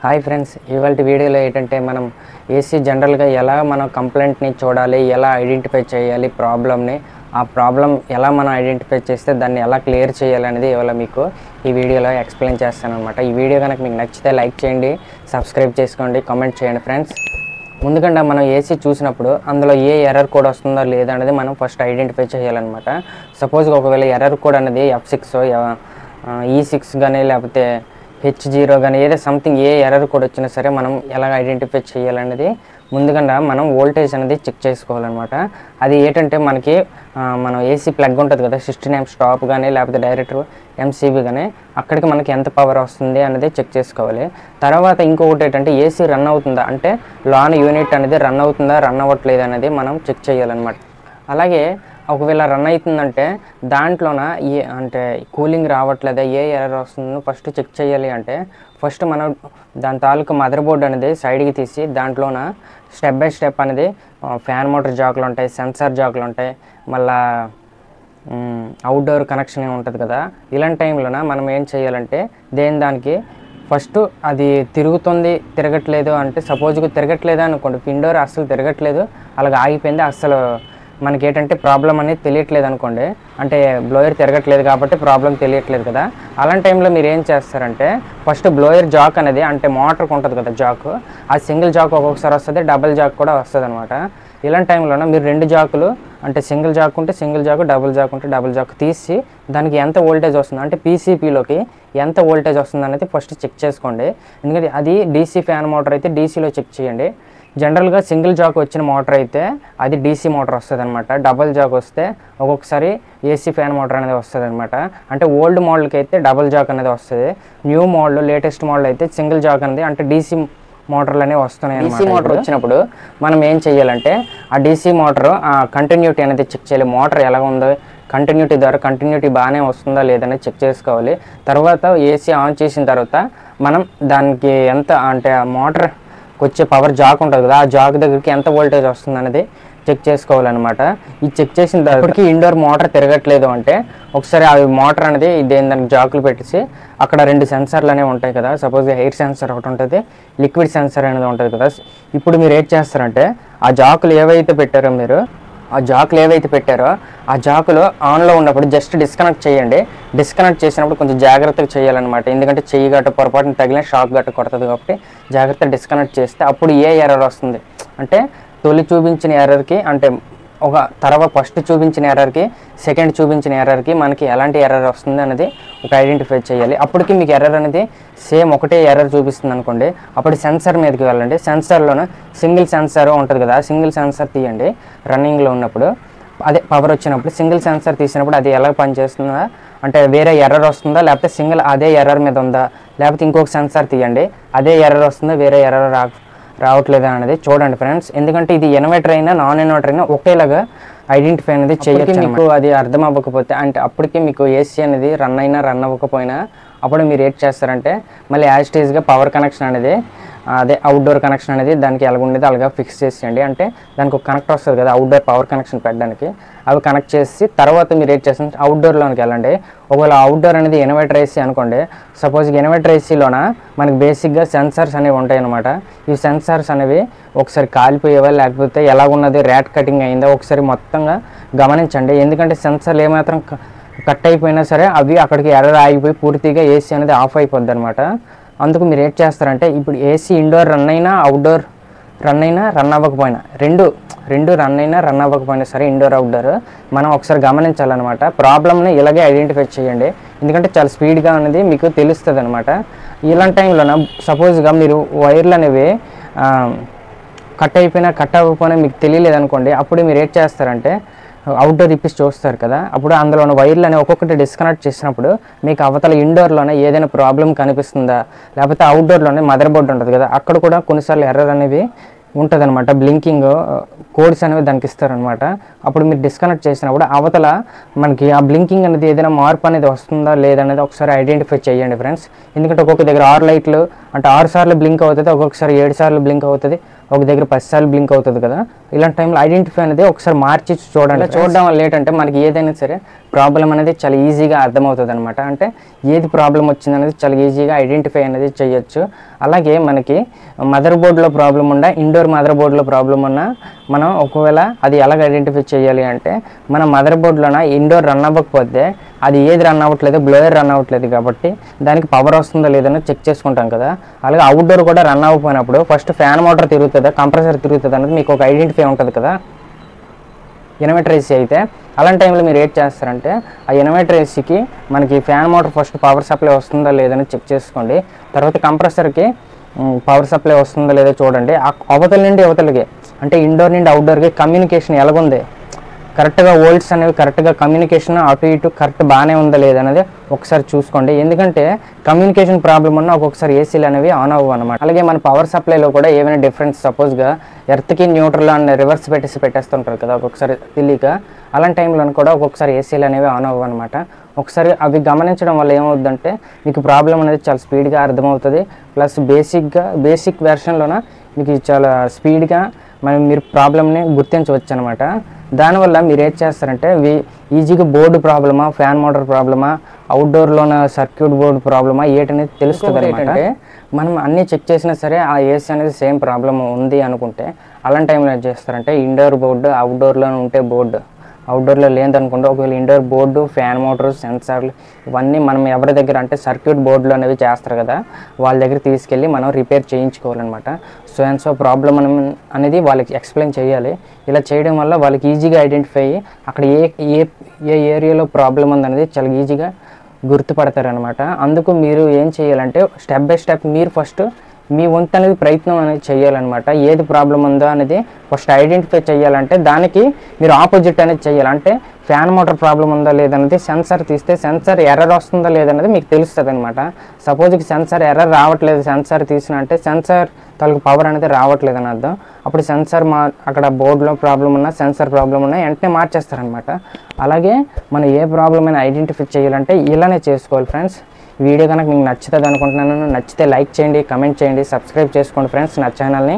Hi friends, ఇవాళ వీడియోలో ఏంటంటే మనం ఏసీ జనరల్గా ఎలా మనం కంప్లైంట్ని చూడాలి, ఎలా ఐడెంటిఫై చేయాలి ప్రాబ్లమ్ని, ఆ ప్రాబ్లం ఎలా మనం ఐడెంటిఫై చేస్తే దాన్ని ఎలా క్లియర్ చేయాలనేది ఇవాళ మీకు ఈ వీడియోలో ఎక్స్ప్లెయిన్ చేస్తాను అనమాట. ఈ వీడియో కనుక మీకు నచ్చితే లైక్ చేయండి, సబ్స్క్రైబ్ చేసుకోండి, కామెంట్ చేయండి ఫ్రెండ్స్. ముందుకంటే మనం ఏసీ చూసినప్పుడు అందులో ఏ ఎర్రర్ కోడ్ వస్తుందో లేదనేది మనం ఫస్ట్ ఐడెంటిఫై చేయాలన్నమాట. సపోజ్గా ఒకవేళ ఎర్రర్ కోడ్ అనేది F6 E6 కానీ లేకపోతే H0 కానీ ఏదో సంథింగ్ ఏ ఎర్రర్ కోడ్ వచ్చినా సరే మనం ఎలా ఐడెంటిఫై చేయాలనేది ముందుగా మనం వోల్టేజ్ అనేది చెక్ చేసుకోవాలన్నమాట. అది ఏంటంటే మనకి మనం ఏసీ ప్లగ్ ఉంటుంది కదా, 16 amps స్టాప్ కానీ లేకపోతే డైరెక్టర్ MCB కానీ అక్కడికి మనకి ఎంత పవర్ వస్తుంది అనేది చెక్ చేసుకోవాలి. తర్వాత ఇంకొకటి ఏంటంటే ఏసీ రన్ అవుతుందా అంటే లోన యూనిట్ అనేది రన్ అవుతుందా రన్ అవ్వట్లేదు అనేది మనం చెక్ చేయాలన్నమాట. అలాగే ఒకవేళ రన్ అవుతుందంటే దాంట్లోన అంటే కూలింగ్ రావట్లేదా, ఏ ఎర్రర్ వస్తుందో ఫస్ట్ చెక్ చేయాలి. అంటే ఫస్ట్ మనం దాని తాలూకు మదర్ బోర్డ్ అనేది సైడ్కి తీసి దాంట్లోన స్టెప్ బై స్టెప్ అనేది ఫ్యాన్ మోటార్ జాకులు ఉంటాయి, సెన్సార్ జాకులు ఉంటాయి, మళ్ళా అవుట్డోర్ కనెక్షన్ ఉంటుంది కదా. ఇలాంటి టైంలోన మనం ఏం చేయాలంటే దానికి ఫస్ట్ అది తిరగట్లేదు అంటే సపోజ్గా తిరగట్లేదు అనుకోండి, ఇండోర్ అస్సలు తిరగట్లేదు, అలాగే ఆగిపోయింది, అస్సలు మనకి ఏంటంటే ప్రాబ్లం అనేది తెలియట్లేదు అనుకోండి, అంటే బ్లోయర్ తిరగట్లేదు కాబట్టి ప్రాబ్లం తెలియట్లేదు కదా. అలాంటి టైంలో మీరు ఏం చేస్తారంటే ఫస్ట్ బ్లోయర్ జాక్ అనేది అంటే మోటార్కి ఉంటుంది కదా జాక్, ఆ సింగిల్ జాక్ ఒక్కొక్కసారి వస్తుంది, డబుల్ జాక్ కూడా వస్తుంది అనమాట. ఇలాంటి టైంలోనే మీరు 2 జాకులు అంటే సింగిల్ జాక్ ఉంటే సింగిల్ జాక్, డబుల్ జాక్ ఉంటే డబుల్ జాక్ తీసి దానికి ఎంత వోల్టేజ్ వస్తుంది అంటే PCPలోకి ఎంత వోల్టేజ్ వస్తుంది అనేది ఫస్ట్ చెక్ చేసుకోండి. ఎందుకంటే అది DC ఫ్యాన్ మోటార్ అయితే DCలో చెక్ చేయండి. జనరల్గా సింగిల్ జాక్ వచ్చిన మోటార్ అయితే అది DC మోటార్ వస్తుంది అనమాట. డబుల్ జాక్ వస్తే ఒక్కొక్కసారి AC ఫ్యాన్ మోటార్ అనేది వస్తుంది అనమాట. అంటే ఓల్డ్ మోడల్కి అయితే డబుల్ జాక్ అనేది వస్తుంది, న్యూ మోడల్ లేటెస్ట్ మోడల్ అయితే సింగిల్ జాక్ అనేది అంటే DC మోటార్లు అనేవి వస్తున్నాయి. DC మోటార్ వచ్చినప్పుడు మనం ఏం చేయాలంటే ఆ DC మోటార్ కంటిన్యూటీ అనేది చెక్ చేయాలి. మోటార్ ఎలా ఉందో కంటిన్యూటీ బాగానే వస్తుందా లేదనేది చెక్ చేసుకోవాలి. తర్వాత ఏసీ ఆన్ చేసిన తర్వాత మనం దానికి ఎంత అంటే ఆ మోటార్ వచ్చే పవర్ జాక్ ఉంటుంది కదా, ఆ జాక్ దగ్గరికి ఎంత వోల్టేజ్ వస్తుంది అనేది చెక్ చేసుకోవాలన్నమాట. ఈ చెక్ చేసిన తర్వాతకి ఇండోర్ మోటార్ తిరగట్లేదు అంటే ఒకసారి ఆ మోటార్ అనేది దానికి జాకులు పెట్టేసి అక్కడ 2 సెన్సార్లు అనేవి ఉంటాయి కదా. సపోజ్ ఎయిర్ సెన్సార్ ఒకటి ఉంటుంది, లిక్విడ్ సెన్సార్ అనేది ఉంటుంది కదా. ఇప్పుడు మీరు ఏం చేస్తారంటే ఆ జాకులు ఏవైతే పెట్టారో ఆ జాకులు ఆన్లో ఉన్నప్పుడు జస్ట్ డిస్కనెక్ట్ చేయండి. డిస్కనెక్ట్ చేసినప్పుడు కొంచెం జాగ్రత్తగా చేయాలన్నమాట. ఎందుకంటే చెయ్యి గట్ట పొరపాటున తగిలిన షాక్ గట్ట కొడుతుంది కాబట్టి జాగ్రత్తగా డిస్కనెక్ట్ చేస్తే అప్పుడు ఏ ఎర్రర్ వస్తుంది అంటే తొలి చూపించిన ఎర్రర్కి అంటే ఫస్ట్ చూపించిన ఎర్రర్కి సెకండ్ చూపించిన ఎర్రర్కి మనకి ఎలాంటి ఎర్రర్ వస్తుంది అనేది ఒక ఐడెంటిఫై చేయాలి. అప్పటికి మీకు ఎర్రర్ అనేది సేమ్ ఒకటే ఎర్రర్ చూపిస్తుంది అనుకోండి, అప్పుడు సెన్సార్ మీదకి వెళ్ళండి. సెన్సార్లోనే సింగిల్ సెన్సార్ ఉంటుంది కదా, సింగిల్ సెన్సార్ తీయండి. రన్నింగ్లో ఉన్నప్పుడు అదే పవర్ వచ్చినప్పుడు సింగిల్ సెన్సార్ తీసినప్పుడు అది ఎలా పనిచేస్తుందా అంటే వేరే ఎర్రర్ వస్తుందా లేకపోతే సింగిల్ అదే ఎర్రర్ మీద ఉందా, లేకపోతే ఇంకొక సెన్సార్ తీయండి, అదే ఎర్రర్ వస్తుందా వేరే ఎర్రర్ రావట్లేదు అనేది చూడండి ఫ్రెండ్స్. ఎందుకంటే ఇది ఇన్వర్టర్ అయినా నాన్ ఇన్వర్టర్ అయినా ఒకేలాగా ఐడెంటిఫై అనేది చేయొచ్చు. మీకు అది అర్థం అవ్వకపోతే అంటే అప్పటికి మీకు ఏసీ అనేది రన్ అయినా రన్ అవ్వకపోయినా అప్పుడు మీరు ఏం చేస్తారంటే మళ్ళీ యాజ్ ఇట్ ఈజ్గా పవర్ కనెక్షన్ అనేది అదే అవుట్డోర్ కనెక్షన్ అనేది దానికి ఎలా ఉండేది అలాగా ఫిక్స్ చేసేయండి. అంటే దానికి ఒక కనెక్ట్ వస్తుంది కదా అవుట్డోర్ పవర్ కనెక్షన్ పెట్టడానికి, అవి కనెక్ట్ చేసి తర్వాత మీరు ఏం చేస్తారంటే అవుట్డోర్లోనికి వెళ్ళండి. ఒకవేళ అవుట్డోర్ అనేది ఇన్వర్టర్ ఏసీ అనుకోండి, సపోజ్ ఇన్వర్టర్ ఏసీలోన మనకి బేసిక్గా సెన్సార్స్ అనేవి ఉంటాయి అన్నమాట. ఈ సెన్సార్స్ అనేవి ఒకసారి కాలిపోయేవా లేకపోతే ఎలా ఉన్నది ర్యాట్ కటింగ్ అయిందా ఒకసారి మొత్తంగా గమనించండి. ఎందుకంటే సెన్సార్లు ఏమాత్రం కట్ అయిపోయినా సరే అవి అక్కడికి ఎర్రర్ ఆగిపోయి పూర్తిగా ఏసీ అనేది ఆఫ్ అయిపోద్ది అనమాట. అందుకు మీరు ఏం చేస్తారంటే ఇప్పుడు ఏసీ ఇండోర్ రన్ అయినా అవుట్డోర్ రన్ అయినా రన్ అవ్వకపోయినా రెండు రన్ అయినా రన్ అవ్వకపోయినా సరే ఇండోర్ అవుట్డోర్ మనం ఒకసారి గమనించాలన్నమాట. ప్రాబ్లమ్ని ఇలాగే ఐడెంటిఫై చేయండి, ఎందుకంటే చాలా స్పీడ్గా అనేది మీకు తెలుస్తుంది అనమాట. ఇలాంటి టైంలోన సపోజ్గా మీరు వైర్లు అనేవి కట్ అవ్వకపోయినా మీకు తెలియలేదు అనుకోండి, అప్పుడు మీరు ఏం చేస్తారంటే అవుట్డోర్ ఇప్పి చూస్తారు కదా, అప్పుడు అందులో ఉన్న వైర్లు అనేవి ఒక్కొక్కటి డిస్కనెక్ట్ చేసినప్పుడు మీకు అవతల ఇండోర్లోనే ఏదైనా ప్రాబ్లం కనిపిస్తుందా లేకపోతే అవుట్డోర్లోనే మదర్ బోర్డ్ ఉంటుంది కదా అక్కడ కూడా కొన్నిసార్లు ఎర్రర్ అనేవి ఉంటుంది అనమాట. బ్లింకింగ్ కోడ్స్ అనేవి దానికి ఇస్తారనమాట. అప్పుడు మీరు డిస్కనెక్ట్ చేసినప్పుడు అవతల మనకి ఆ బ్లింకింగ్ అనేది ఏదైనా మార్పు అనేది వస్తుందా లేదనేది ఒకసారి ఐడెంటిఫై చేయండి ఫ్రెండ్స్. ఎందుకంటే ఒక్కొక్క దగ్గర 6 లైట్లు అంటే 6 సార్లు బ్లింక్ అవుతుంది, ఒక్కొక్కసారి 7 సార్లు బ్లింక్ అవుతుంది, ఒక దగ్గర 10 సార్లు బ్లింక్ అవుతుంది కదా, ఇలాంటి టైంలో ఐడెంటిఫై అనేది ఒకసారి మార్చి చూడండి. చూడడం వల్ల ఏంటంటే మనకి ఏదైనా సరే ప్రాబ్లం అనేది చాలా ఈజీగా అర్థమవుతుంది అనమాట. అంటే ఏది ప్రాబ్లం వచ్చిందనేది చాలా ఈజీగా ఐడెంటిఫై అనేది చేయొచ్చు. అలాగే మనకి మదర్ బోర్డులో ప్రాబ్లం ఉన్నా, ఇండోర్ మదర్ బోర్డులో ప్రాబ్లం ఉన్నా మనం ఒకవేళ అది ఎలాగ ఐడెంటిఫై చేయాలి అంటే, మన మదర్ బోర్డులోన ఇండోర్ రన్ అవ్వకపోతే అది ఏది రన్ అవ్వట్లేదు, బ్లోయర్ రన్ అవ్వట్లేదు కాబట్టి దానికి పవర్ వస్తుందో లేదని చెక్ చేసుకుంటాం కదా. అలాగే అవుట్డోర్ కూడా రన్ అవ్వకపోయినప్పుడు ఫస్ట్ ఫ్యాన్ మోటార్ తిరుగుతుందా, కంప్రెసర్ తిరుగుతుందా అనేది మీకు ఒక ఐడెంటిఫై ఉంటుంది కదా ఇన్వర్టర్ ఏసీ అయితే. అలాంటి టైంలో మీరు ఏం చేస్తారంటే, ఆ ఇన్వర్టర్ ఏసీకి మనకి fan motor first power supply వస్తుందా లేదని చెక్ చేసుకోండి. తర్వాత కంప్రెసర్కి పవర్ సప్లై వస్తుందా లేదో చూడండి. ఆ అవతల నుండి అవతలకి అంటే ఇండోర్ నుండి అవుట్డోర్కి కమ్యూనికేషన్ ఎలాగుంది, కరెక్ట్గా వోల్ట్స్ అనేవి కరెక్ట్గా కమ్యూనికేషన్ అటు ఇటు కరెక్ట్ బాగానే ఉందా లేదనేది ఒకసారి చూసుకోండి. ఎందుకంటే కమ్యూనికేషన్ ప్రాబ్లం ఉన్న ఒక్కొక్కసారి ఏసీలు అనేవి ఆన్ అవ్వవు అనమాట. అలాగే మన పవర్ సప్లైలో కూడా ఏమైనా డిఫరెన్స్, సపోజ్గా ఎర్త్కి న్యూట్రల్ అని రివర్స్ పెట్టేస్తుంటారు కదా ఒక్కొక్కసారి తెలియక, అలాంటి టైంలో కూడా ఒక్కొక్కసారి ఏసీలు అనేవి ఆన్ అవ్వవు అనమాట. ఒకసారి అవి గమనించడం వల్ల ఏమవుతుందంటే మీకు ప్రాబ్లం అనేది చాలా స్పీడ్గా అర్థమవుతుంది. ప్లస్ బేసిక్ వెర్షన్లోన మీకు చాలా స్పీడ్గా మీరు ప్రాబ్లమ్ని గుర్తించవచ్చు అనమాట. దానివల్ల మీరు ఏం చేస్తారంటే ఈజీగా బోర్డు ప్రాబ్లమా, ఫ్యాన్ మోటార్ ప్రాబ్లమా, అవుట్డోర్లోన సర్క్యూట్ బోర్డు ప్రాబ్లమా ఏంటనేది తెలుస్తుంది. ఏంటంటే మనం అన్నీ చెక్ చేసినా సరే ఆ ఏసీ అనేది సేమ్ ప్రాబ్లం ఉంది అనుకుంటే అలాంటి టైంలో ఏం చేస్తారంటే, ఇండోర్ బోర్డు అవుట్డోర్లో ఉంటే బోర్డు, అవుట్డోర్లో లేదనుకుంటే ఒకవేళ ఇండోర్ బోర్డు, ఫ్యాన్ మోటార్, సెన్సార్లు ఇవన్నీ మనం ఎవరి దగ్గర అంటే సర్క్యూట్ బోర్డులు అనేవి చేస్తారు కదా, వాళ్ళ దగ్గర తీసుకెళ్ళి మనం రిపేర్ చేయించుకోవాలన్నమాట. సో ప్రాబ్లం అనేది వాళ్ళకి ఎక్స్ప్లెయిన్ చేయాలి. ఇలా చేయడం వల్ల వాళ్ళకి ఈజీగా ఐడెంటిఫై అయ్యి అక్కడ ఏ ఏరియాలో ప్రాబ్లం ఉందనేది చాలా ఈజీగా గుర్తుపడతారనమాట. అందుకు మీరు ఏం చేయాలంటే స్టెప్ బై స్టెప్ మీరు ఫస్ట్ మీ వంతు అనేది ప్రయత్నం అనేది చేయాలన్నమాట. ఏది ప్రాబ్లం ఉందో అనేది ఫస్ట్ ఐడెంటిఫై చేయాలంటే దానికి మీరు ఆపోజిట్ అనేది చేయాలి. అంటే ఫ్యాన్ మోటార్ ప్రాబ్లం ఉందా లేదనేది సెన్సార్ తీస్తే సెన్సార్ ఎర్రర్ వస్తుందా లేదనేది మీకు తెలుస్తుంది అనమాట. సపోజ్కి సెన్సార్ ఎర్రర్ రావట్లేదు, సెన్సార్ తీసిన అంటే సెన్సార్ తాలూకు పవర్ అనేది రావట్లేదు అని అర్థం. అప్పుడు సెన్సార్ అక్కడ బోర్డులో ప్రాబ్లం ఉన్నా, సెన్సార్ ప్రాబ్లం ఉన్నా వెంటనే మార్చేస్తారనమాట. అలాగే మనం ఏ ప్రాబ్లం అయినా ఐడెంటిఫై చేయాలంటే ఇలానే చేసుకోవాలి ఫ్రెండ్స్. వీడియో కనుక మీకు నచ్చుతుంది అనుకుంటున్నాను. నచ్చితే లైక్ చేయండి, కమెంట్ చేయండి, సబ్స్క్రైబ్ చేసుకోండి ఫ్రెండ్స్ నా ఛానల్ని.